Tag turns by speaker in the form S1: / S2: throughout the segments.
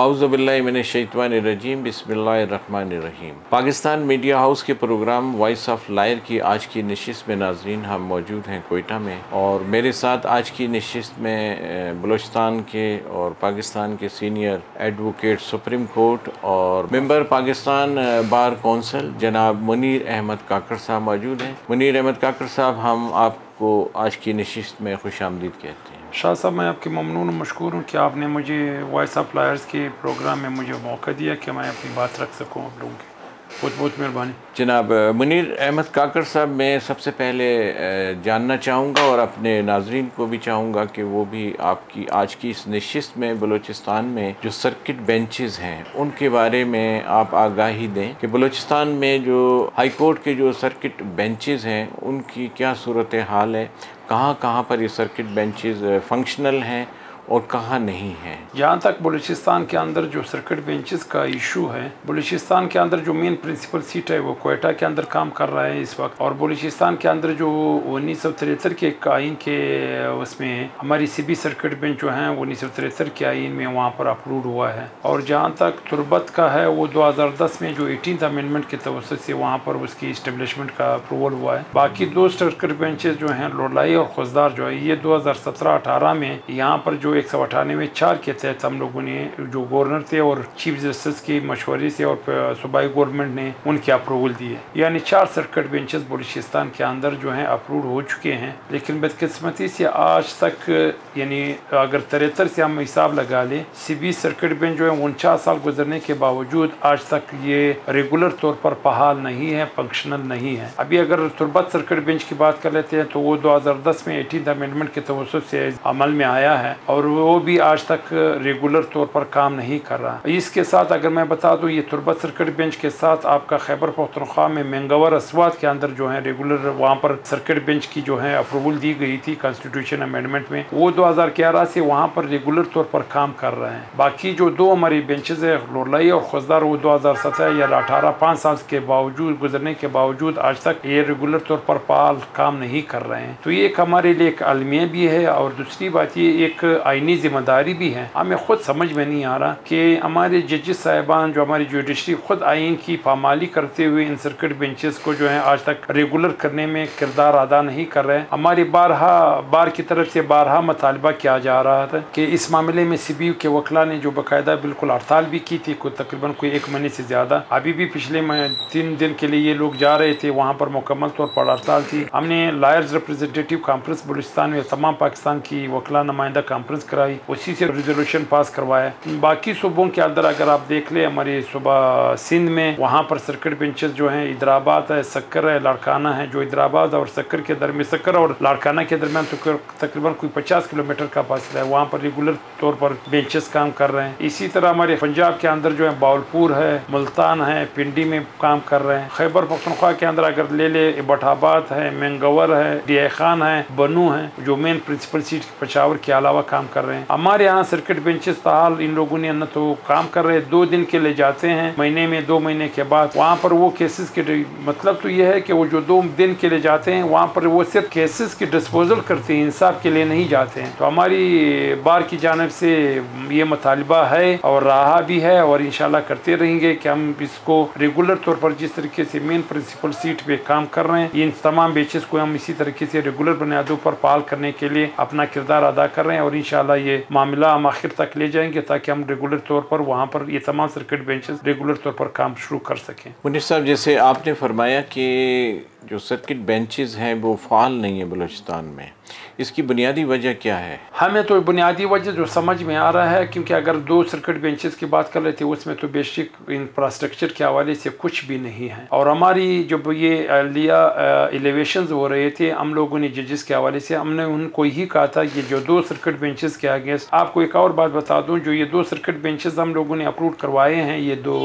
S1: औज़ुबिल्लाहि मिनश्शैतानिर्रजीम बिस्मिल्लाहिर्रहमानिर्रहीम। Pakistan media house के programme voice of lawyer की आज की नशिस्त में नाज़रीन हम मौजूद हैं कोयटा में, और मेरे साथ आज की नशिस्त में बलूचिस्तान के और पाकिस्तान के सीनियर एडवोकेट सुप्रीम कोर्ट और मेंबर पाकिस्तान बार कौंसिल जनाब मुनीर अहमद काकड़ साहब मौजूद हैं। मुनीर अहमद काकड़ साहब, हम आपको आज की नशिस्त में खुशामदीद कहते हैं।
S2: शाह साहब, मैं आपके ममनून और मशकूर हूँ कि आपने मुझे वॉइस ऑफ लायर्स के प्रोग्राम में मुझे मौका दिया कि मैं अपनी बात रख सकूँ आप लोगों की। बहुत बहुत मेहरबानी।
S1: जनाब मुनीर अहमद काकड़ साहब, मैं सबसे पहले जानना चाहूँगा और अपने नाजरीन को भी चाहूँगा कि वो भी आपकी आज की इस नशिस्त में बलूचिस्तान में जो सर्किट बेंचेस हैं उनके बारे में आप आगाही दें कि बलूचिस्तान में जो हाई कोर्ट के जो सर्किट बेंचेस हैं उनकी क्या सूरत हाल है, कहाँ कहाँ पर ये सर्किट बेंचेस फंक्शनल हैं और कहाँ नहीं है।
S2: जहाँ तक बलूचिस्तान के अंदर जो सर्किट बेंचेस का इशू है, बलूचिस्तान के अंदर जो मेन प्रिंसिपल सीट है वो कोयटा के अंदर काम कर रहा है इस वक्त, और बलूचिस्तान के अंदर जो 1973 के आइन के उसमें हमारी सीबी सर्किट बेंच जो है 1973 के आइन में वहाँ पर अप्रूव हुआ है। और जहाँ तक तुरबत का है वो 2010 में जो 18th अमेंडमेंट के तवस्सुत से वहाँ पर उसकी इस्टेब्लिशमेंट का अप्रूवल हुआ है। बाकी दो सर्किट बेंचेस जो हैं लोलाई और खुजदार जो है ये 2017-18 में यहाँ पर जो 198(4) के तहत हम लोगों ने जो गवर्नर थे और चीफ जस्टिस की मशवरे से और सूबाई गवर्नमेंट ने उनके अप्रूवल दिए, यानी 4 सर्किट बेंचेस बलूचिस्तान के अंदर जो हैं अप्रूव हो चुके हैं। लेकिन बदकिस्मती से आज तक, यानी अगर 73 से हम हिसाब लगा लें, सीबी सर्किट बेंच जो है 49 साल गुजरने के बावजूद आज तक ये रेगुलर तौर पर बहाल नहीं है, फंक्शनल नहीं है। अभी अगर तुरबत सर्किट बेंच की बात कर लेते हैं तो वो 2010 में 18th अमेंडमेंट के तवस्सुत से अमल में आया है और वो भी आज तक रेगुलर तौर पर काम नहीं कर रहा। इसके साथ अगर मैं बता दूं, ये तुरबत सर्किट बेंच के साथ आपका खैबर पख्तूनख्वा में मंगवर अस्वाद के अंदर जो है रेगुलर वहाँ पर सर्किट बेंच की जो है अप्रूवल दी गई थी कॉन्स्टिट्यूशन अमेंडमेंट में, वो 2011 से वहाँ पर रेगुलर तौर पर काम कर रहे हैं। बाकी जो दो हमारी बेंचेस है लोलाई और खुजदार, वो 2017 या 18 5 साल के बावजूद गुजरने के बावजूद आज तक ये रेगुलर तौर पर फाल काम नहीं कर रहे हैं। तो ये एक हमारे लिए एक अलमिया भी है और दूसरी बात ये एक आईनी जिम्मेदारी भी है। हमें खुद समझ में नहीं आ रहा कि हमारे जजेस साहिबान जो हमारी जुडिशरी खुद आइन की पामाली करते हुए इन सर्किट बेंचेस को जो है आज तक रेगुलर करने में किरदार अदा नहीं कर रहे हैं। हमारी बार की तरफ से बारहा मुतालबा किया जा रहा था कि इस मामले में सीबी के वकला ने जो बाकायदा बिल्कुल हड़ताल भी की थी, तकरीबन कोई 1 महीने से ज़्यादा। अभी भी पिछले 3 दिन के लिए ये लोग जा रहे थे, वहाँ पर मुकम्मल तौर पर हड़ताल थी। हमने लायर्स रिप्रेजेंटेटिव कॉन्फ्रेंस बलूचिस्तान में तमाम पाकिस्तान की वकला नुमाइंदा कॉन्फ्रेंस कराई, उसी से रिजोल्यूशन पास करवाया। बाकी सूबों के अंदर अगर आप देख ले, हमारे सूबा सिंध में वहाँ पर सर्किट बेंचेस जो हैं इदराबाद है, सक्कर है, लाड़काना है। जो इदराबाद और सक्कर के दरमियान, सक्कर और लाड़काना के दरमियान तकरीबन कोई 50 किलोमीटर का फासला है, वहाँ पर रेगुलर तौर पर बेंचेस काम कर रहे हैं। इसी तरह हमारे पंजाब के अंदर जो है बावलपुर है, मुल्तान है, पिंडी में काम कर रहे हैं। खैबर पख्तूनख्वा के अंदर अगर ले ले बटाबाद है, मंगवर है, डिया खान है, बनू है, जो मेन प्रिंसिपल सीट पेशावर के अलावा काम कर रहे हैं। हमारे यहाँ सर्किट बेंचेस ताल इन लोगों ने न तो काम कर रहे, 2 दिन के लिए जाते हैं महीने में, 2 महीने के बाद वहाँ पर वो केसेस के मतलब तो ये है कि वो जो 2 दिन के लिए जाते हैं वहाँ पर वो सिर्फ केसेस की डिस्पोजल करते हैं, इंसाफ के लिए नहीं जाते हैं। तो हमारी बार की जानिब से ये मुतालबा है और रहा भी है और इंशाल्लाह करते रहेंगे कि हम इसको रेगुलर तौर पर जिस तरीके से मेन प्रिंसिपल सीट पे काम कर रहे हैं, इन तमाम बेंचेस को हम इसी तरीके से रेगुलर बुनियादों पर पाल करने के लिए अपना किरदार अदा कर रहे हैं और इंशाल्लाह ये मामला हम आखिर तक ले जाएंगे ताकि हम रेगुलर तौर पर वहाँ पर ये तमाम सर्किट बेंचेस रेगुलर तौर पर काम शुरू कर सकें।
S1: मुनीर साहब, जैसे आपने फरमाया कि जो सर्किट बेंचेस हैं वो फ़ाल नहीं है बलूचिस्तान में, इसकी बुनियादी वजह क्या है?
S2: हमें तो बुनियादी वजह जो समझ में आ रहा है, क्योंकि अगर 2 सर्किट बेंचेस की बात कर रहे थे उसमें तो बेसिक इंफ्रास्ट्रक्चर के हवाले से कुछ भी नहीं है। और हमारी जब ये लिया एलिवेशंस हो रहे थे, हम लोगों ने जजेस के हवाले से हमने उनको ही कहा था कि जो 2 सर्किट बेंचेस के आगे, आपको एक और बात बता दूं, जो ये 2 सर्किट बेंचेस हम लोगों ने अप्रूव करवाए हैं, ये 2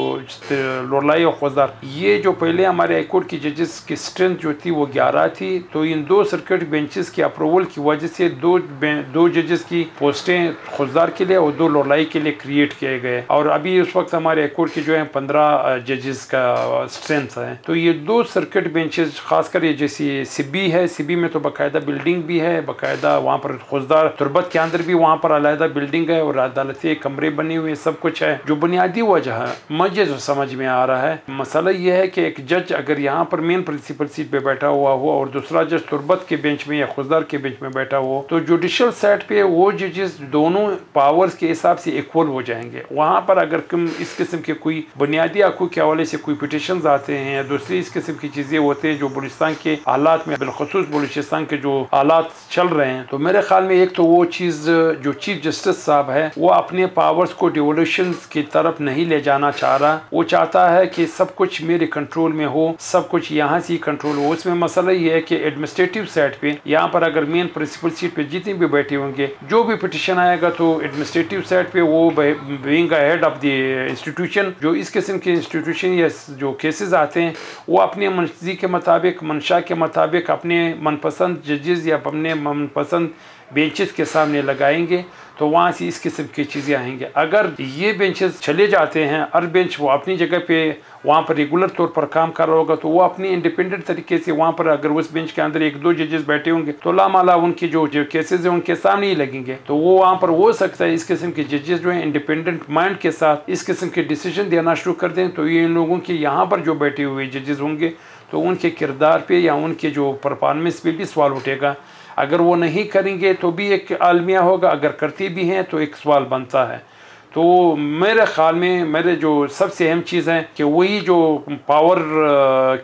S2: लोलाई और खुजदार, ये जो पहले हमारे हाईकोर्ट की जजेस की स्ट्रेंथ स्ट्रेंथ जो थी वो 11 थी। तो इन 2 सर्किट बेंचेस की अप्रूवल की वजह से दो जजेस की पोस्टें खुजदार के लिए और 2 लोलाई के लिए क्रिएट किए गए। और अभी उस वक्त हमारे हाईकोर्ट की जो है 15 जजेस का स्ट्रेंथ है। तो ये 2 सर्किट बेंचेस, खासकर ये जैसी सिब्बी है, सिब्बी में तो बाकायदा बिल्डिंग भी है, बाकायदा वहाँ पर खुजदार तुरबत के अंदर भी वहाँ पर अलहदा बिल्डिंग है और अदालती कमरे बने हुए, सब कुछ है। जो बुनियादी वजह है मुझे जो समझ में आ रहा है, मसला ये है कि एक जज अगर यहाँ पर मेन प्रिंसिपल सीट पे बैठा हुआ हो और दूसरा जज तुरबत के बेंच में या खुजदार के बेंच में बैठा हो, तो जुडिशल साइड पे वो जजेस दोनों पावर्स के हिसाब से इक्वल हो जाएंगे। वहाँ पर अगर इस किस्म के कोई बुनियादी हकूक़ के हवाले से कोई पिटिशंस आते हैं या दूसरी इस किस्म की चीज़ें होते हैं जो बलूचिस्तान के हालात में, बिलखुसूस बलूचिस्तान के जो हालात चल रहे हैं, तो मेरे ख्याल में एक तो वो चीज़ जो चीफ जस्टिस साहब है वो अपने पावर्स को डिवोल्यूशन की तरफ नहीं ले जाना चाह रहा। वो चाहता है कि सब कुछ मेरे कंट्रोल में हो, सब कुछ यहाँ से ही कंट्रोल हो। उसमें मसला ये है कि एडमिनिस्ट्रेटिव साइड पे यहाँ पर अगर मेन प्रिंसिपल सीट पे जितने भी बैठे होंगे, जो भी पिटिशन आएगा तो एडमिनिस्ट्रेटिव साइड पे वो being head of the institution, जो इस किस्म के इंस्टीट्यूशन या जो केसेस आते हैं वो अपने मर्जी के मुताबिक, मंशा के मुताबिक अपने मनपसंद जजेस या अपने मनपसंद बेंचेस के सामने लगाएंगे, तो वहाँ से इस किस्म की चीज़ें आएंगे। अगर ये बेंचेस चले जाते हैं, हर बेंच वो अपनी जगह पे वहाँ पर रेगुलर तौर पर काम कर रहा होगा, तो वो अपनी इंडिपेंडेंट तरीके से वहाँ पर अगर उस बेंच के अंदर 1-2 जजेस बैठे होंगे तो लामाला उनकी जो केसेस हैं उनके सामने ही लगेंगे। तो वो वहाँ पर हो सकता है इस किस्म के जजेस जो हैं इंडिपेंडेंट माइंड के साथ इस किस्म के डिसीजन देना शुरू कर दें। तो ये इन लोगों के यहाँ पर जो बैठे हुए जजेस होंगे तो उनके किरदार पे या उनके जो परफॉर्मेंस पे भी सवाल उठेगा। अगर वो नहीं करेंगे तो भी एक आलमिया होगा, अगर करती भी हैं तो एक सवाल बनता है। तो मेरे ख्याल में मेरे जो सबसे अहम चीज़ है कि वही जो पावर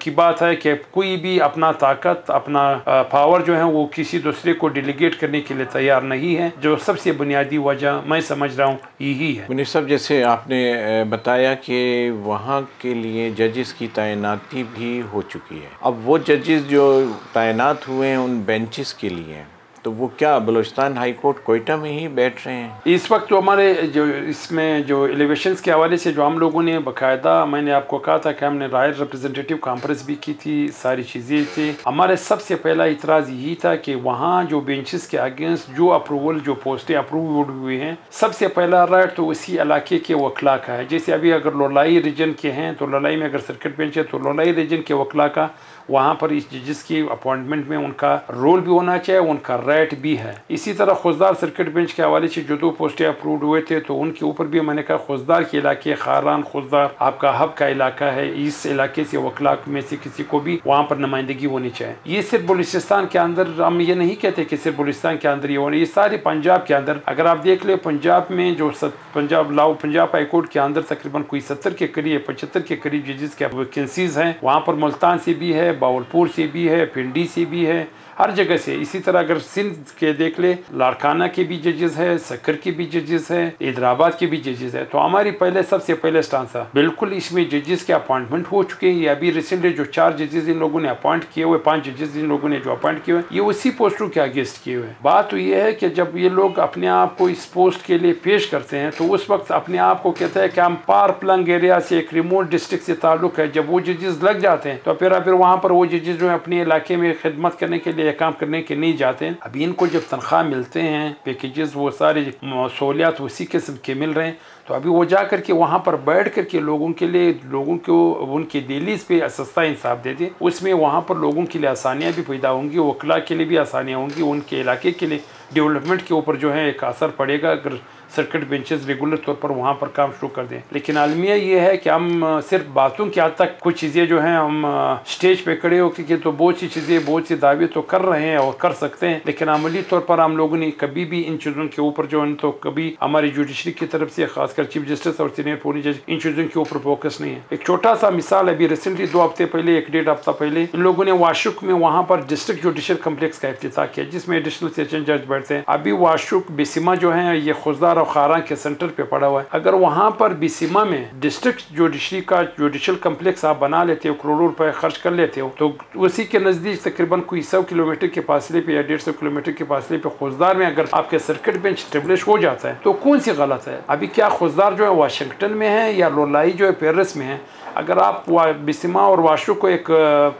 S2: की बात है कि कोई भी अपना ताकत, अपना पावर जो है वो किसी दूसरे को डेलीगेट करने के लिए तैयार नहीं है। जो सबसे बुनियादी वजह मैं समझ रहा हूँ यही है।
S1: मुनीर साहब, जैसे आपने बताया कि वहाँ के लिए जजेस की तैनाती भी हो चुकी है, अब वो जजेस जो तैनात हुए हैं उन बेंचेस के लिए, तो वो क्या बलूचिस्तान हाई कोर्ट कोयटा में ही बैठ रहे हैं
S2: इस वक्त? तो हमारे जो इसमें जो एलिवेशंस के हवाले से जो हम लोगों ने बाकायदा, मैंने आपको कहा था कि हमने राय रिप्रेजेंटेटिव कॉन्फ्रेंस भी की थी, सारी चीज़ें थी। हमारे सबसे पहला इतराज़ यही था कि वहाँ जो बेंचेस के अगेंस्ट जो अप्रूवल, जो पोस्टें अप्रूव हुई हैं, सबसे पहला राइट तो उसी इलाके के वकला का है। जैसे अभी अगर लोलाई रीजन के हैं तो लोलाई में अगर सर्किट बेंच है तो लोलाई रीजन के वकला का वहाँ पर इस जजेस की अपॉइंटमेंट में उनका रोल भी होना चाहिए, उनका राइट भी है। इसी तरह खुजदार सर्किट बेंच के हवाले से जो 2 पोस्टें अप्रूव हुए थे तो उनके ऊपर भी मैंने कहा खुजदार के इलाके, खारान खुजदार आपका हब का इलाका है, इस इलाके से वकला में से किसी को भी वहाँ पर नुमाइंदगी होनी चाहिए। ये सिर्फ बलूचिस्तान के अंदर, हम ये नहीं कहते कि सिर्फ बलूचिस्तान के अंदर ये होना, ये सारे पंजाब के अंदर। अगर आप देख ले पंजाब में जो पंजाब हाई कोर्ट के अंदर तकरीबन कोई 70 के करीब 75 के करीब जजेस के वैकेंसीज हैं। वहाँ पर मुल्तान से भी है, बावलपुर से भी है, पिंडी से भी है, हर जगह से। इसी तरह अगर सिंध के देख ले, लाड़काना के भी जजेस है, सक्कर के भी जजेस है, हैदराबाद के भी जजेस है। तो हमारी सबसे पहले स्टांस है बिल्कुल इसमें जजेस के अपॉइंटमेंट हो चुके हैं। ये अभी रिसेंटली जो 4 जजेस इन लोगों ने अपॉइंट किए हुए, 5 जजेस इन लोगों ने जो अपॉइंट किए हुए, ये उसी पोस्टों के अगेंस्ट किए हुए। बात तो ये है कि जब ये लोग अपने आप को इस पोस्ट के लिए पेश करते हैं तो उस वक्त अपने आप को कहते हैं कि हम पार प्लंग एरिया से, एक रिमोट डिस्ट्रिक्ट से ताल्लुक है। जब वो जजेस लग जाते हैं तो फिर वहाँ पर वो जजेस जो है अपने इलाके में खिदमत करने के लिए काम करने के नहीं जाते हैं। अभी इनको जब तनख्वाह मिलते हैं, पैकेजेस, वो सारे सहूलियात उसी किस्म के मिल रहे हैं, तो अभी वो जा करके वहाँ पर बैठ करके लोगों के लिए, लोगों को उनके डेलीज पे सस्ता इंसाफ दे दें। उसमें वहाँ पर लोगों के लिए आसानियाँ भी पैदा होंगी, वकला के लिए भी आसानियाँ होंगी, उनके इलाके के लिए डेवलपमेंट के ऊपर जो है एक असर पड़ेगा अगर सर्किट बेंचेस रेगुलर तौर पर वहाँ पर काम शुरू कर दें। लेकिन आलमिया ये है कि हम सिर्फ बातों के हद तक कुछ चीज़ें जो हैं हम स्टेज पे खड़े होकर के तो बहुत सी चीज़ें, बहुत सी दावे तो कर रहे हैं और कर सकते हैं, लेकिन अमली तौर पर हम लोगों ने कभी भी इन चीज़ों के ऊपर जो है तो कभी हमारी जुडिशरी की तरफ से, खासकर चीफ जस्टिस और सीनियर पुलिस जज, इन चीज़ों के ऊपर फोकस नहीं है। एक छोटा सा मिसाल, अभी रिसेंटली 2 हफ्ते पहले, 1-1.5 हफ्ता पहले इन लोगों ने वाशुक में वहाँ पर डिस्ट्रिक्ट जुडिशल कम्प्लेक्स का इफ्तिताह किया जिसमें एडिशनल सेशन जज बैठते हैं। अभी वाशुक बिसिमा जो है ये खुजदार और खारा के सेंटर पे पड़ा हुआ है। अगर वहाँ पर बिसिमा में डिस्ट्रिक्ट जुडिशरी का जुडिशल कम्प्लेक्स आप बना लेते हो, करोड़ों रुपए खर्च कर लेते हो, तो उसी के नज़दीक तकरीबन कोई 100 किलोमीटर के फासले पे या 150 किलोमीटर के फासले पे खुजदार में अगर आपके सर्किट बेंच स्टेब्लिश हो जाता है तो कौन सी गलत है? अभी क्या खुजदार जो है वाशिंगटन में है या लोलाई जो है पेरिस में है? अगर आप बिस्मा और वाशु को एक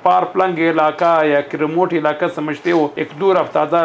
S2: पार प्लंग इलाका या रिमोट इलाका समझते हो, एक दूर अफ्तादा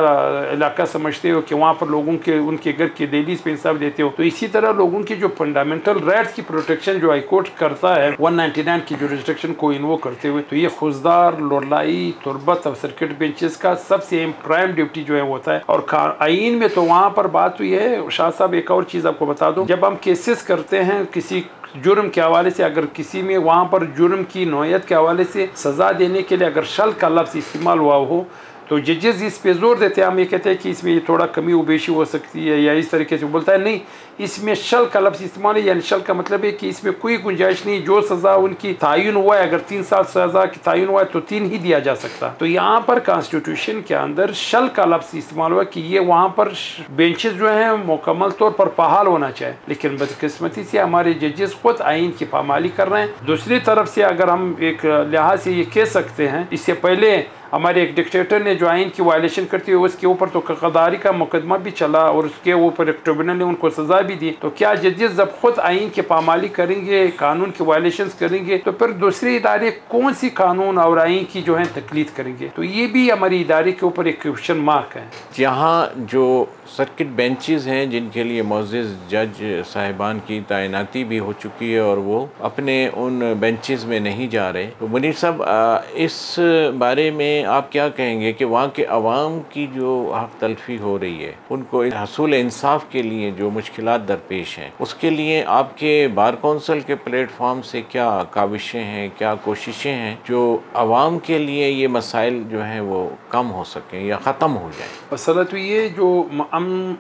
S2: इलाका समझते हो कि वहाँ पर लोगों के उनके घर के डेली पे इंसाफ देते हो, तो इसी तरह लोगों की जो फंडामेंटल राइट्स की प्रोटेक्शन जो हाईकोर्ट करता है 199 की जुरिस्डिक्शन को इन्वो करते हुए, तो ये खुजदार, लोरलाई, तुरबत और सर्किट बेंचेस का सबसे प्राइम ड्यूटी जो है वो होता है। और आईन में तो वहाँ पर बात हुई है। शाह साहब एक और चीज़ आपको बता दूं, जब हम केसेस करते हैं किसी जुर्म के हवाले से, अगर किसी में वहाँ पर जुर्म की नौयत के हवाले से सज़ा देने के लिए अगर शल का लफ्ज़ इस्तेमाल हुआ हो, तो जजेस इस पे जोर देते हैं। हम ये कहते हैं कि इसमें थोड़ा कमी उबेशी हो सकती है या इस तरीके से बोलता है, नहीं, इसमें शल का लफ्ज़ इस्तेमाल है। यानी शल का मतलब है कि इसमें कोई गुंजाइश नहीं, जो सज़ा उनकी तयन हुआ है, अगर 3 साल सज़ा की तयन हुआ है तो 3 ही दिया जा सकता। तो यहाँ पर कॉन्स्टिट्यूशन के अंदर शल का लफ्ज़ इस्तेमाल हुआ कि ये वहाँ पर बेंचेस जो हैं मुकम्मल तौर पर बहाल होना चाहिए, लेकिन बदकिस्मती से हमारे जजेस खुद आइन की पामाली कर रहे हैं। दूसरी तरफ से अगर हम एक लिहाज से ये कह सकते हैं, इससे पहले हमारे एक डिक्टेटर ने जो आइन की वायलेशन करती है उसके ऊपर तो कदारी का मुकदमा भी चला और उसके ऊपर एक ट्रिब्यूनल ने उनको सजा भी दी। तो क्या जजेस जब खुद आइन की पामाली करेंगे, कानून की वायलेशन करेंगे, तो फिर दूसरे इदारे कौन सी कानून और आइन की जो है तकलीद करेंगे? तो ये भी हमारे इदारे के ऊपर एक क्वेश्चन मार्क है।
S1: यहाँ जो सर्किट बेंचेस हैं जिनके लिए मोअज़्ज़िज़ जज साहिबान की तैनाती भी हो चुकी है और वो अपने उन बेंचेस में नहीं जा रहे, तो मुनीर साहब इस बारे में आप क्या कहेंगे कि वहाँ के अवाम की जो हक़ तलफ़ी हो रही है, उनको हसूल इंसाफ के लिए जो मुश्किलात दरपेश हैं, उसके लिए आपके बार कौंसिल के प्लेटफॉर्म से क्या काविशें हैं, क्या कोशिशें हैं जो अवाम के लिए ये मसाइल जो हैं वो कम हो सकें या ख़त्म हो जाएँ?
S2: मसला तो ये जो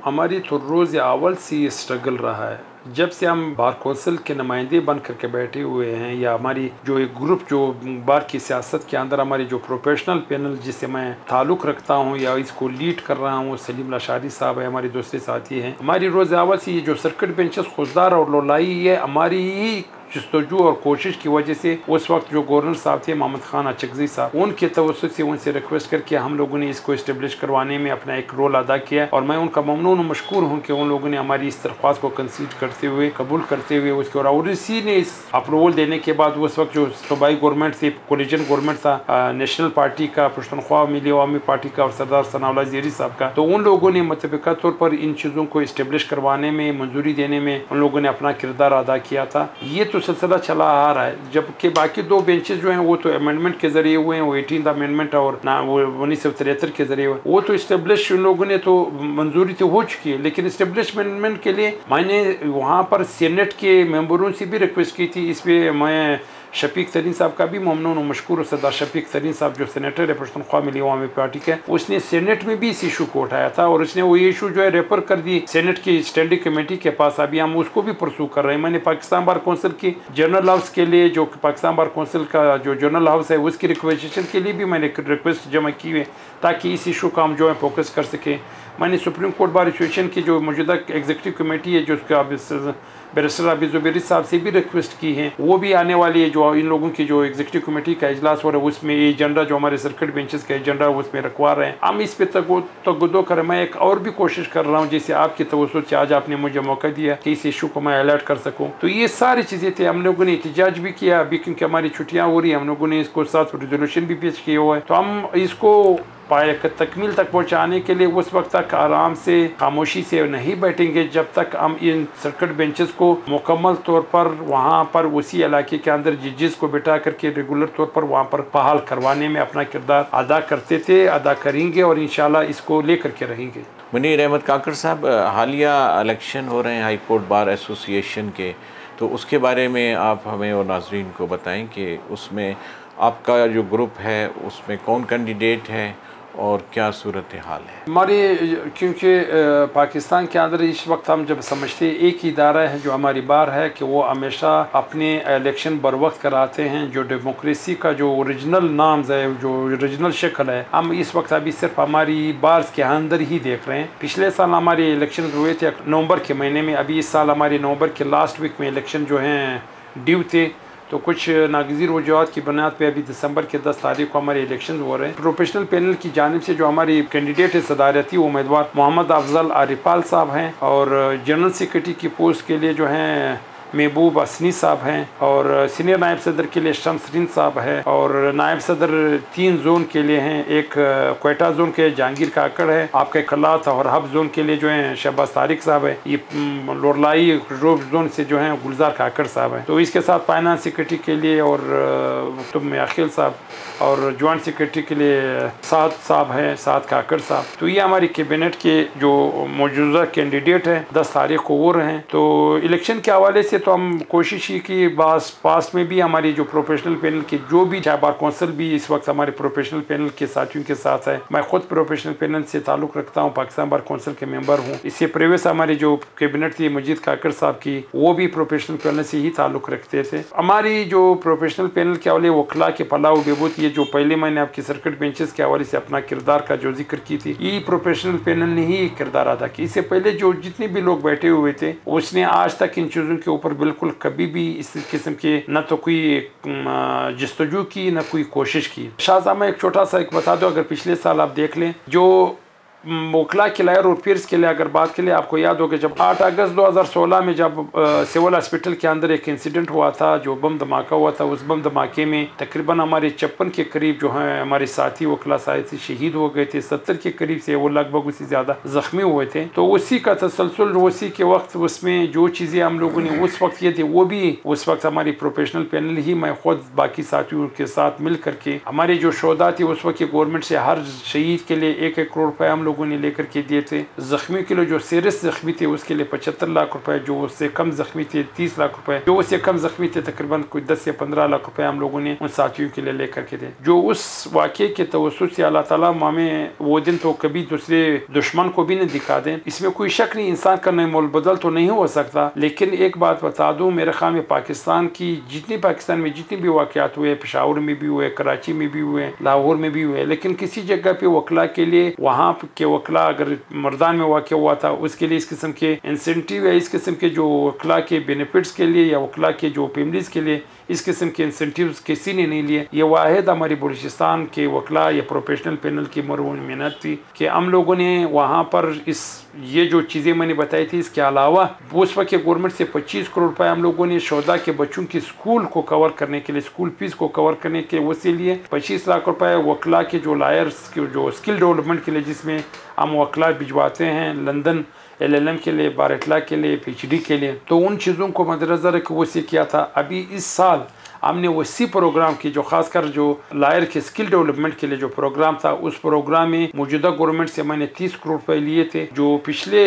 S2: हमारी तो रोज़ अव्वल से स्ट्रगल रहा है, जब से हम बार कौंसिल के नुमाइंदे बन करके बैठे हुए हैं, या हमारी जो एक ग्रुप जो बार की सियासत के अंदर हमारी जो प्रोफेशनल पैनल जिससे मैं ताल्लुक़ रखता हूँ या इसको लीड कर रहा हूँ, सलीम लाशारी साहब है, हमारे दूसरे साथी हैं, हमारी रोज़ अव्वल से ये जो सर्किट बेंचेस खुजदार और लोलाई है, हमारी ही जस्तजू और कोशिश की वजह से उस वक्त जो गवर्नर साहब थे मोहम्मद खान अचकज़ई साहब, उनके तवज्जुह से उनसे रिक्वेस्ट करके हम लोगों ने इसको इस्टेब्लिश करवाने में अपना एक रोल अदा किया और मैं उनका ममनून और मशकूर हूँ कि उन लोगों ने हमारी इस दरख्वास्त को कंसीड करते हुए, कबूल करते हुए उसके और इसी ने इस अप्रूवल देने के बाद उस वक्त जो सूबाई गवर्नमेंट थी, कोलिजन गवर्नमेंट था, नेशनल पार्टी का, पश्तूनख्वा मिली अवामी पार्टी का और सरदार सनाउल्लाह ज़ेरी साहब का, तो उन लोगों ने मुतफ़िका तौर पर इन चीज़ों को इस्टेब्लिश करवाने में, मंजूरी देने में उन लोगों ने अपना किरदार अदा किया था। ये तो सिलसिला चला आ रहा है, जबकि बाकी 2 बेंचेस जो हैं वो तो अमेंडमेंट के जरिए हुए हैं, वो 18th अमेंडमेंट और ना वो 1973 के जरिए हुए, वो तो इस्टेब्लिश उन लोगों ने तो मंजूरी तो हो चुकी है, लेकिन इस्टेब्लिशमेंट के लिए मैंने वहाँ पर सीनेट के मेंबरों से भी रिक्वेस्ट की थी। इस पर मैं शफीक तरीन साहब का भी ममनून और मशकूर, सरदार शफीक तरीन साहब जो सेनेटर है पश्तूनख्वा मिली अवामी पार्टी के, उसने सेनेट में भी इस इशू को उठाया था और उसने वो इशू जो है रेफर कर दी सेनेट की स्टैंडिंग कमेटी के पास। अभी हम उसको भी परसू कर रहे हैं। मैंने पाकिस्तान बार कौंसिल की जनरल हाउस के लिए, जो पाकिस्तान बार कौंसिल का जो जनरल हाउस है उसकी रिक्वेस्टेशन के लिए भी मैंने रिक्वेस्ट जमा की है ताकि इस इशू का हम जो है फोकस कर सकें। मैंने सुप्रीम कोर्ट बार एसोसिएशन की जो मौजूदा एग्जीक्यूटिव कमेटी है, जो उसका बैरिस्टर अबी ज़ुबैरी साहब से भी रिक्वेस्ट की है, वो भी आने वाली है। जो इन लोगों की जो एग्जीक्यूटिव कमेटी का इजलास हो रहा है उसमें एजेंडा जो हमारे सर्किट बेंचेस का एजेंडा उसमें रखवा रहे हैं। हम इस पे तगदो करें। मैं एक और भी कोशिश कर रहा हूँ, जैसे आपकी तवज्जो से आज आपने मुझे मौका दिया कि इस इशू को मैं हाईलाइट कर सकूँ। तो ये सारी चीज़ें थे। हम लोगों ने एहतजाज भी किया अभी, क्योंकि हमारी छुट्टियाँ हो रही है, हम लोगों ने इसको साथ रेजोल्यूशन भी पेश किया हुआ है। तो हम इसको तकमील तक पहुंचाने के लिए उस वक्त तक आराम से, खामोशी से नहीं बैठेंगे जब तक हम इन सर्किट बेंचेस को मुकम्मल तौर पर वहाँ पर उसी इलाके के अंदर जजेस को बिठा करके रेगुलर तौर पर वहाँ पर बहाल करवाने में अपना किरदार अदा करते थे, अदा करेंगे और इंशाल्लाह इसको लेकर के रहेंगे।
S1: मुनीर अहमद काकड़ साहब, हालिया इलेक्शन हो रहे हैं हाई कोर्ट बार एसोसिएशन के, तो उसके बारे में आप हमें और नाजरीन को बताएं कि उसमें आपका जो ग्रुप है उसमें कौन कैंडिडेट है और क्या सूरत हाल है
S2: हमारे। क्योंकि पाकिस्तान के अंदर इस वक्त हम जब समझते हैं एक ही इदारा है जो हमारी बार है कि वो हमेशा अपने इलेक्शन बर वक्त कराते हैं। जो डेमोक्रेसी का जो ओरिजिनल नाम्स है, जो ओरिजिनल शक्ल है, हम इस वक्त अभी सिर्फ हमारी बार्स के अंदर ही देख रहे हैं। पिछले साल हमारे इलेक्शन हुए थे नवंबर के महीने में, अभी इस साल हमारे नवंबर के लास्ट वीक में इलेक्शन जो हैं ड्यू थे। तो कुछ नागज़ीर वजूहात की बुनियाद पे अभी दिसंबर के 10 तारीख को हमारे इलेक्शन हो रहे हैं। प्रोफेशनल पैनल की जानिब से जो हमारी कैंडिडेट है सदारती उम्मीदवार मोहम्मद अफजल आरिफाल साहब हैं और जनरल सेक्रेटरी की पोस्ट के लिए जो हैं महबूब असनी साहब हैं, और सीनियर नायब सदर के लिए शमसरीन साहब है, और नायब सदर 3 जोन के लिए हैं, एक क्वेटा जोन के जहांगीर काकड़ है, आपके खलात और हब जोन के लिए जो है शहबाज तारिक साहब है, ये लोरलाई रोब जोन से जो है गुलजार काकड़ साहब है। तो इसके साथ फाइनेंस सेक्रेटरी के लिए और तुम अखिल साहब, और ज्वाइंट सेक्रेटरी के लिए साद साहब है, साद काकड़ साहब। तो ये हमारी कैबिनेट के जो मौजूदा कैंडिडेट है 10 तारीख को वो हैं। तो इलेक्शन के हवाले से तो हम कोशिश की कि पास्ट में भी हमारी जो प्रोफेशनल पैनल के जो भी बार कौंसिल भी इस वक्त हमारे प्रोफेशनल पैनल के साथियों के साथ है। मैं खुद प्रोफेशनल पैनल से ताल्लुक़ रखता हूँ, पाकिस्तान बार कौंसिल के मेंबर हूँ। इससे प्रीवियस हमारी जो कैबिनेट थी मजीद काकड़ साहब की, वो भी प्रोफेशनल पैनल से ही ताल्लुक़ रखते थे। हमारी जो प्रोफेशनल पैनल के हवाले वकला के फलाह बेबूत, ये जो पहले मैंने आपकी सर्किट बेंचेस के हवाले से अपना किरदार का जो जिक्र की थी, ये प्रोफेशनल पैनल ने ही किरदार अदा की। इससे पहले जो जितने भी लोग बैठे हुए थे उसने आज तक इन चीज़ों के ऊपर बिल्कुल कभी भी इस किस्म के न तो कोई जस्तजू की न कोई कोशिश की। शाहजहाँ मैं एक छोटा सा एक बता दो, अगर पिछले साल आप देख लें जो वकला के लायर और पीर्स के लिए अगर बात के लिए आपको याद होगा, जब 8 अगस्त 2016 में जब सिविल हॉस्पिटल के अंदर एक इंसिडेंट हुआ था, जो बम धमाका हुआ था, उस बम धमाके में तकरीबन हमारे 56 के करीब जो हैं हमारे साथी वकला साथी शहीद हो गए थे। 70 के करीब से वो लगभग उससे ज़्यादा ज़ख्मी हुए थे। तो उसी का तसलसल उसी के वक्त उसमें जो चीज़ें हम लोगों ने उस वक्त किए थे, वो भी उस वक्त हमारी प्रोफेशनल पैनल ही, मैं खुद बाकी साथियों के साथ मिल करके हमारे जो शोधा थे उस वक्त गवर्नमेंट से हर शहीद के लिए 1-1 करोड़ रुपये हम लोगों ने लेकर के दिए थे। जख्मी के लिए जो सीरियस जख्मी थे उसके लिए 75 लाख रुपए, जो उससे कम जख्मी थे 30 लाख रुपए, जो उससे कम जख्मी थे तकरीबन कोई 10 से 15 लाख रुपए हम लोगों ने उन साथियों के लिए लेकर के दिए। जो उस वाक़े के तवस्सुत से अल्लाह ताला हमें वो दिन तो कभी दूसरे दुश्मन को भी नहीं दिखा दें, इसमें कोई शक नहीं। इंसान का नए मोल बदल तो नहीं हो सकता, लेकिन एक बात बता दूँ, मेरे ख्याल में पाकिस्तान में जितने भी वाक़यात हुए, पेशावर में भी हुए, कराची में भी हुए, लाहौर में भी हुए, लेकिन किसी जगह पे वकला के लिए, वहाँ के वकला अगर मर्दान में वाक़या हुआ था उसके लिए इस किस्म के इंसेंटिव या इस किस्म के जो वकला के बेनिफिट्स के लिए या वकला के जो फैमिलीज के लिए इस किस्म के इंसेंटिव्स किसी ने नहीं लिए। ये वाहिद हमारी बलूचिस्तान के वकला या प्रोफेशनल पैनल की मरहून मेहनत थी कि हम लोगों ने वहाँ पर ये जो चीज़ें मैंने बताई थी, इसके अलावा उस वक्त गवर्नमेंट से 25 करोड़ रुपए हम लोगों ने शोधा के बच्चों की स्कूल को कवर करने के लिए, स्कूल फीस को कवर करने के उसके लिए 25 लाख रुपए, वकला के जो लायर्स के जो स्किल डेवलपमेंट के लिए जिसमें हम वकला भिजवाते हैं लंदन LLM के लिए, बारटला के लिए, PhD के लिए, तो उन चीज़ों को मद्देनज़र रख वो से किया था। अभी इस साल हमने उसी प्रोग्राम की जो खासकर जो लायर के स्किल डेवलपमेंट के लिए जो प्रोग्राम था, उस प्रोग्राम में मौजूदा गवर्नमेंट से मैंने 30 करोड़ रुपए लिए थे। जो पिछले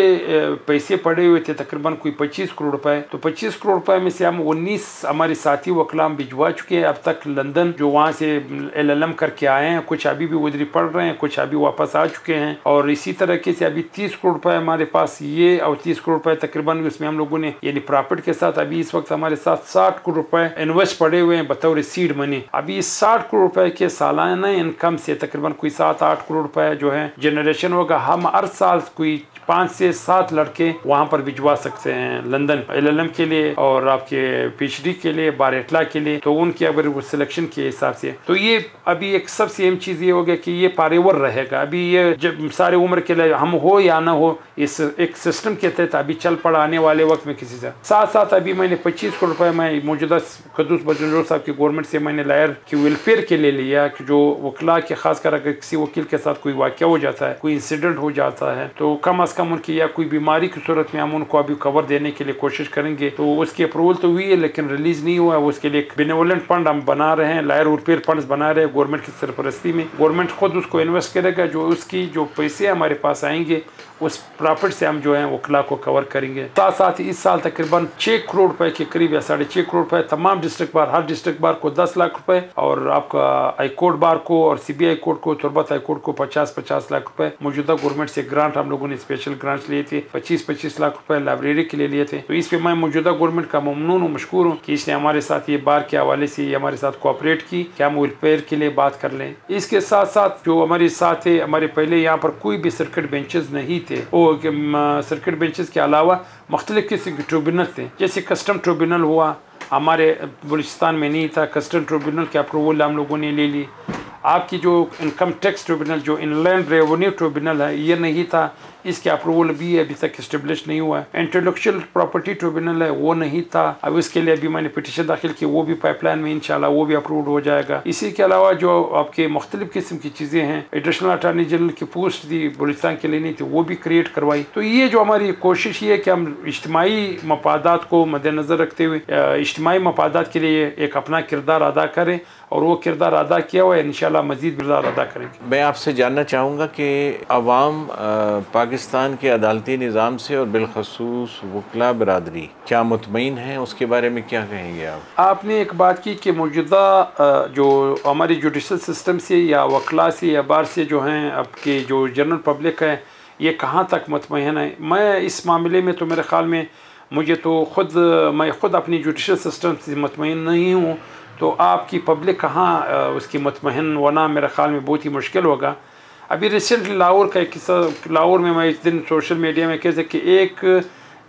S2: पैसे पड़े हुए थे तकरीबन कोई 25 करोड़ रुपए, तो 25 करोड़ रुपए में से हम 19 हमारे साथी वकलाम भिजवा चुके हैं अब तक लंदन, जो वहाँ से LLM करके आए हैं। कुछ अभी भी उधर पढ़ रहे हैं, कुछ अभी वापस आ चुके हैं। और इसी तरीके से अभी 30 करोड़ रुपए हमारे पास ये, और 30 करोड़ रुपए तकरीबन उसमें हम लोगों ने यानी प्रॉफिट के साथ अभी इस वक्त हमारे साथ 60 करोड़ रुपए इन्वेस्ट पड़े हुए हैं बतौर सीड मनी। अभी 60 करोड़ रुपए के सालाना इनकम से तकरीबन कोई 7-8 करोड़ रुपए जो है जनरेशन होगा। हम हर साल कोई 5 से 7 लड़के वहाँ पर भिजवा सकते हैं लंदन LLM के लिए और आपके PhD के लिए, बारटला के लिए। तो उनकी अगर वो सिलेक्शन के हिसाब से, तो ये अभी एक सबसे अहम चीज़ ये हो गया कि ये पारेवर रहेगा। अभी ये जब सारे उम्र के लिए हम हो या ना हो, इस एक सिस्टम के तहत अभी चल पड़ा। आने वाले वक्त में किसी से साथ अभी मैंने 25 करोड़ रुपए मैं मौजूदा कद्दूस बजनोर साहब की गवर्नमेंट से मैंने लायर की वेलफेयर के लिए लिया कि जो वकला के खासकर अगर किसी वकील के साथ कोई वाक़या हो जाता है, कोई इंसिडेंट हो जाता है, तो कम अज़ कम उनकी या कोई बीमारी की सूरत में हम उनको अभी कवर देने के लिए कोशिश करेंगे। तो उसकी अप्रूवल तो हुई है लेकिन रिलीज नहीं हुआ है। उसके लिए एक बेनेवोलेंट फंड हम बना रहे हैं, लायर वेलफेयर फंड बना रहे हैं गवर्नमेंट की सरपरस्ती में। गवर्नमेंट खुद उसको इन्वेस्ट करेगा, जो उसकी जो पैसे हमारे पास आएंगे उस प्रॉफिट से हम जो है वकला को कवर करेंगे। साथ ही इस साल तकरीबन 6 करोड़ रुपए के करीब या 6.5 करोड़ रुपए तमाम डिस्ट्रिक्ट बार, हर डिस्ट्रिक्ट बार को 10 लाख रुपए, और आपका हाई कोर्ट बार को और CBI कोर्ट को, तुरबत हाई कोर्ट को 50-50 लाख रुपए मौजूदा गवर्नमेंट से ग्रांट हम लोगों ने स्पेशल ग्रांट लिए थे। 25-25 लाख रुपए लाइब्रेरी के लिए लिए थे। तो इस पे मैं मौजूदा गवर्नमेंट का ममनून और मशकूर हूँ कि इसने हमारे साथ ये बार के हवाले से हमारे साथ कोऑपरेट की कि हम वेलफेयर के लिए बात कर लें। इसके साथ साथ जो हमारे साथ है, हमारे पहले यहाँ पर कोई भी सर्किट बेंचेस नहीं थे। सर्किट बेंचेस के अलावा मुख्तलिफ किस्म के ट्रिब्यूनल थे, जैसे कस्टम ट्रिब्यूनल हुआ, हमारे बलूचिस्तान में नहीं था। कस्टम ट्रिब्यूनल के अप्रूवल हम लोगों ने ले ली। आपकी जो इनकम टैक्स ट्रिब्यूनल, जो इनलैंड रेवेन्यू ट्रिब्यूनल है, ये नहीं था, इसके अप्रूवल भी अभी तक इस्टेब्लिश नहीं हुआ है। इंटेलेक्चुअल प्रॉपर्टी ट्रिब्यूनल है, वो नहीं था, अब इसके लिए अभी मैंने पिटीशन दाखिल की, वो भी पाइपलाइन में इंशाल्लाह वो भी अप्रूव हो जाएगा। इसी के अलावा जो आपके मुख्तलिफ किस्म की चीज़ें हैं, एडिशनल अटॉर्नी जनरल की पोस्ट थी बलूचिस्तान के लिए नहीं थी, वो भी क्रिएट करवाई। तो ये जो हमारी कोशिश ये है कि हम इज्तिमाई मफादात को मद्देनज़र रखते हुए इज्तिमाई मफादात के लिए एक अपना किरदार अदा करें, और वो किरदार अदा किया हुआ है, इंशाल्लाह मज़ीद किरदार अदा करेंगे।
S1: मैं आपसे जानना चाहूँगा कि अवाम पाकिस्तान के अदालती निज़ाम से और बिलखसूस वकला बरदरी क्या मुतमईन है, उसके बारे में क्या कहेंगे आप?
S2: आपने एक बात की कि मौजूदा जो हमारी जुडिशल सिस्टम से या वकला से या बार से जो हैं आपके जो जनरल पब्लिक है, ये कहाँ तक मुतमईन है। मैं इस मामले में तो मेरे ख़्याल में मुझे तो मैं ख़ुद अपनी जुडिशल सिस्टम से मुतमईन नहीं हूँ, तो आपकी पब्लिक कहाँ उसकी मुतमईन होना मेरे ख़्याल में बहुत ही मुश्किल होगा। अभी रिसेंटली लाहौर का एक किस्सा, लाहौर में मैं इस दिन सोशल मीडिया में कह सकते कि एक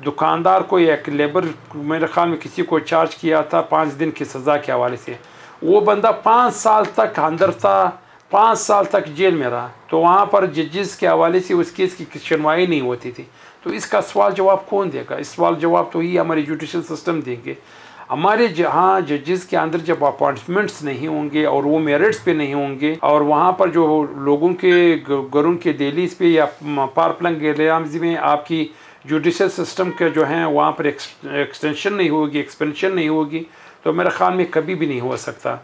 S2: दुकानदार को या एक लेबर मेरे ख़्याल में किसी को चार्ज किया था 5 दिन की सज़ा के हवाले से। वो बंदा 5 साल तक अंदर था, 5 साल तक जेल में रहा, तो वहाँ पर जजेस के हवाले से उस केस की सुनवाई नहीं होती थी। तो इसका सवाल जवाब कौन देगा? इस सवाल जवाब तो ही हमारी जुडिशल सिस्टम देंगे। हमारे जहाँ जजेस के अंदर जब अपॉइंटमेंट्स नहीं होंगे और वो मेरिट्स पे नहीं होंगे, और वहाँ पर जो लोगों के घरों के दहलीज पे या पारपलंग एरियाज में आपकी जुडिशल सिस्टम के जो हैं वहाँ पर एक्सटेंशन नहीं होगी, एक्सपेंशन नहीं होगी, तो मेरे ख़्याल में कभी भी नहीं हो सकता।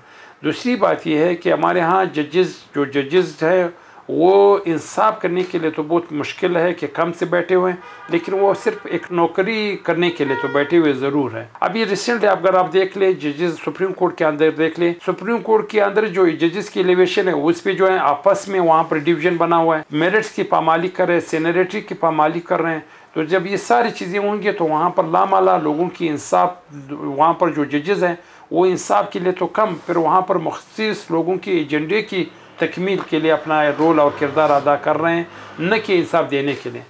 S2: दूसरी बात यह है कि हमारे यहाँ जजेस है वो इंसाफ करने के लिए तो बहुत मुश्किल है कि कम से बैठे हुए हैं, लेकिन वो सिर्फ एक नौकरी करने के लिए तो बैठे हुए ज़रूर है। अभी रिसेंटली अगर आप देख ले जजेस सुप्रीम कोर्ट के अंदर देख ले, सुप्रीम कोर्ट के अंदर जो जजेस की एलिवेशन है उस पर जो है आपस में वहाँ पर डिवीजन बना हुआ है, मेरिट्स की पामाली कर रहे हैं, सेनेटरी की पामाली कर रहे हैं। तो जब ये सारी चीज़ें होंगी तो वहाँ पर लामाला लोगों की इंसाफ, वहाँ पर जो जजेस हैं वो इंसाफ के लिए तो कम, फिर वहाँ पर मुख्तलिफ लोगों के एजेंडे की तकमील के लिए अपना रोल और किरदार अदा कर रहे हैं, न कि इंसाफ देने के लिए।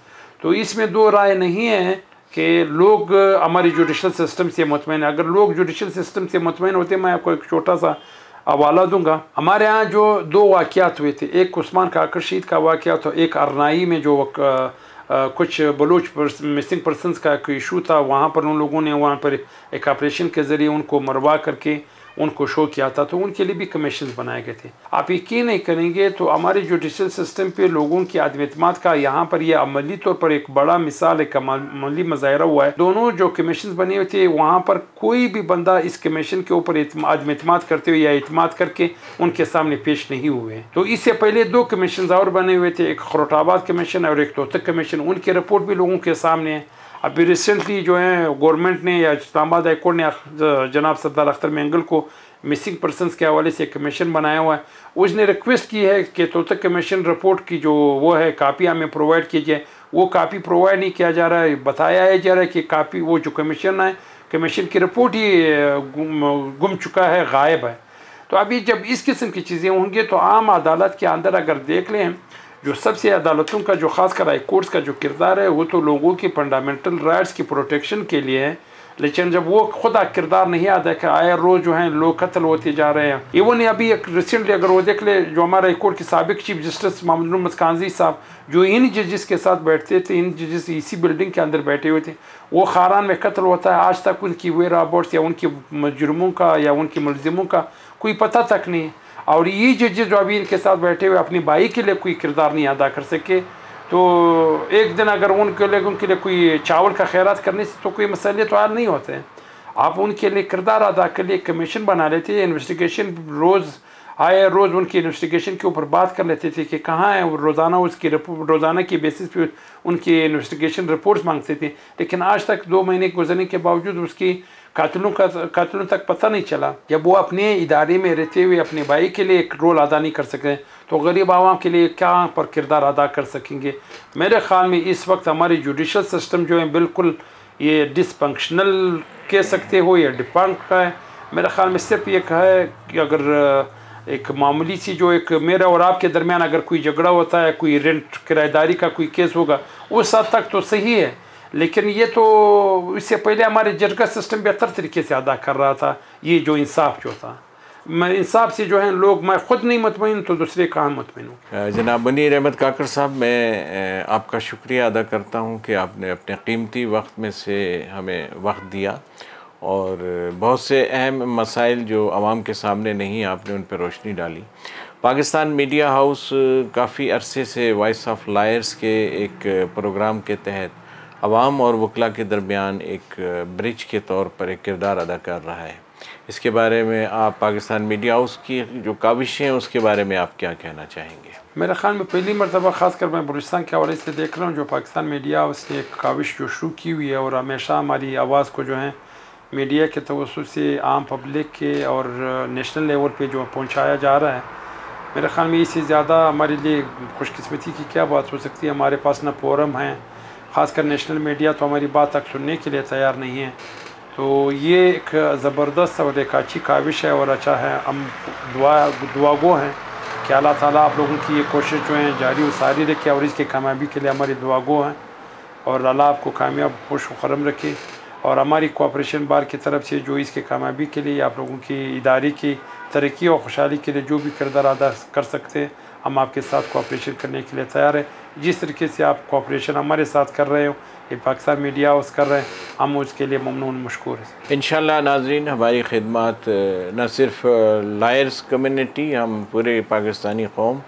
S2: तो इसमें दो राय नहीं है कि लोग हमारी जुडिशल सिस्टम से मुतमईन। अगर लोग जुडिशल सिस्टम से मुतमईन होते, मैं आपको एक छोटा सा हवाला दूंगा। हमारे यहाँ जो 2 वाक़यात हुए थे, एक उस्मान काकर शहीद का वाक़या था, एक अरनाई में जो कुछ बलूच मिसिंग पर्सनस का एक इशू था, वहाँ पर उन लोगों ने वहाँ पर एक ऑपरेशन के ज़रिए उनको मरवा करके उनको शो किया था, तो उनके लिए भी कमीशन बनाए गए थे। आप यकीन नहीं करेंगे तो हमारे जुडिशल सिस्टम पे लोगों की आदम-ए-एतमाद का यहाँ पर यह अमली तौर पर एक बड़ा मिसाल, एक अमली मुजाहिरा हुआ है। दोनों जो कमीशन बने हुए थे वहाँ पर कोई भी बंदा इस कमीशन के ऊपर आदम-ए-एतमाद करते हुए या एतमाद करके उनके सामने पेश नहीं हुए। तो इससे पहले 2 कमीशन और बने हुए थे, एक खरोटाबाद कमीशन और एक तोतक कमीशन, उनकी रिपोर्ट भी लोगों के सामने है। अभी रिसेंटली जो है गवर्नमेंट ने या इस्लामाबाद हाई कोर्ट ने जनाब सरदार अख्तर मैंगल को मिसिंग पर्सनस के हवाले से कमीशन बनाया हुआ है। उसने रिक्वेस्ट की है कि तोतक कमीशन रिपोर्ट की जो वो है कापी हमें प्रोवाइड कीजिए। वो कापी प्रोवाइड नहीं किया जा रहा है, बताया जा रहा है कि कापी वो जो कमीशन है, कमीशन की रिपोर्ट ही गुम चुका है, गायब है। तो अभी जब इस किस्म की चीज़ें होंगी तो आम अदालत के अंदर अगर देख लें, जो सबसे अदालतों का जो ख़ासकर हाई कोर्ट्स का जो किरदार है वो तो लोगों की फंडामेंटल राइट्स की प्रोटेक्शन के लिए है, लेकिन जब वो खुद किरदार नहीं आता कि आए रोज़ जो हैं लोग कत्ल होते जा रहे हैं। इवन अभी एक रिसेंटली अगर वो देख ले, जो हमारा हाई कोर्ट के साबिक चीफ जस्टिस मोहम्मद नूर मस्कानजी साहब जो इन जजेस के साथ बैठते थे, इन जजेस इसी बिल्डिंग के अंदर बैठे हुए थे, वो खारान में कत्ल होता है, आज तक उनकी वेयर अबाउट्स या उनके मुजरमों का या उनके मुलजिमों का कोई पता तक नहीं है। और ये जजेस जो अभी इनके साथ बैठे हुए अपनी बाई के लिए कोई किरदार नहीं अदा कर सके, तो एक दिन अगर उनके लिए कोई चावल का खैरात करने से तो कोई मसले तो हाल नहीं होते हैं। आप उनके लिए किरदार अदा के लिए कमीशन बना लेते हैं, इन्वेस्टिगेशन रोज़ आए, रोज़ उनकी इन्वेस्टिगेशन के ऊपर बात कर लेते थे कि कहाँ है, रोज़ाना उसकी रोज़ाना की बेसिस पे उनकी इन्वेस्टिगेशन रिपोर्ट्स मांगते थे। लेकिन आज तक 2 महीने गुजरने के बावजूद उसकी कातिलों तक पता नहीं चला। जब वो अपने इदारे में रहते हुए अपने भाई के लिए एक रोल अदा नहीं कर सकें तो गरीब आवाम के लिए क्या पर किरदार अदा कर सकेंगे। मेरे ख़्याल में इस वक्त हमारी जुडिशल सिस्टम जो है बिल्कुल ये डिसफंक्शनल कह सकते हो या डिफंक्ट का है। मेरे ख़्याल में सिर्फ ये है कि अगर एक मामूली सी जो एक मेरा और आपके दरमियान अगर कोई झगड़ा होता है, कोई रेंट किराएदारी का कोई केस होगा, उस हद तक तो सही है, लेकिन ये तो इससे पहले हमारे जजगा सिस्टम बेहतर तरीके से अदा कर रहा था ये जो इंसाफ जो था। मैं इंसाफ से जो है लोग, मैं ख़ुद नहीं मुतमईन तो दूसरे कहाँ मुतमईन हूँ।
S1: जनाब मुनीर अहमद काकड़ साहब, मैं आपका शुक्रिया अदा करता हूँ कि आपने अपने कीमती वक्त में से हमें वक्त दिया और बहुत से अहम मसाइल जो आवाम के सामने नहीं, आपने उन पर रोशनी डाली। पाकिस्तान मीडिया हाउस काफ़ी अरसे से वॉइस ऑफ लायर्स के एक प्रोग्राम के तहत आवाम और वकला के दरमियान एक ब्रिज के तौर पर एक किरदार अदा कर रहा है। इसके बारे में आप, पाकिस्तान मीडिया हाउस की जो काविशें हैं उसके बारे में आप क्या कहना चाहेंगे?
S2: मेरे ख़्याल में पहली मरतबा ख़ासकर मैं बलूचिस्तान के हवाले से देख रहा हूँ जो पाकिस्तान मीडिया हाउस ने एक काविश जो शुरू की हुई है और हमेशा हमारी आवाज़ को जो है मीडिया के तवज्जुह से आम पब्लिक के और नेशनल लेवल पे जो पहुँचाया जा रहा है, मेरे ख़्याल में इससे ज़्यादा हमारे लिए खुशकिस्मती की क्या बात हो सकती है। हमारे पास ना फोरम है, ख़ासकर नेशनल मीडिया तो हमारी बात तक सुनने के लिए तैयार नहीं है। तो ये एक ज़बरदस्त और एक अच्छी काविश है और अच्छा है। हम दुआगो हैं कि अल्लाह ताला आप लोगों की ये कोशिश जो है जारी व सारी रखे और इसकी कामयाबी के लिए हमारी दुआगो हैं और अल्लाह आपको कामयाब खुश खरम रखे। और हमारी कोऑपरेशन बार की तरफ से जो इसके कामयाबी के लिए, आप लोगों की इदारे की तरक्की और खुशहाली के लिए जो भी किरदार अदा कर सकते हैं, हम आपके साथ कोऑपरेशन करने के लिए तैयार हैं। जिस तरीके से आप कोऑपरेशन हमारे साथ कर रहे हो, ये पाकिस्तान मीडिया हाउस कर रहे हैं, हम उसके लिए ममनून मशकूर हैं।
S1: इंशाअल्लाह नाज़रीन, हमारी खिदमत न सिर्फ लायर्स कम्युनिटी, हम पूरे पाकिस्तानी कौम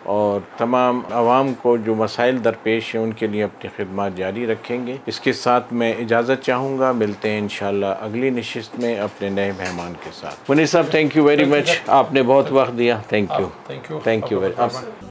S1: और तमाम आवाम को जो मसाइल दरपेश हैं उनके लिए अपनी खिदमत जारी रखेंगे। इसके साथ मैं इजाज़त चाहूँगा। मिलते हैं इंशाअल्लाह अगली नशिस्त में अपने नए मेहमान के साथ। मुनीर साहब, थैंक यू वेरी मच, आपने बहुत वक्त दिया। Thank you very much.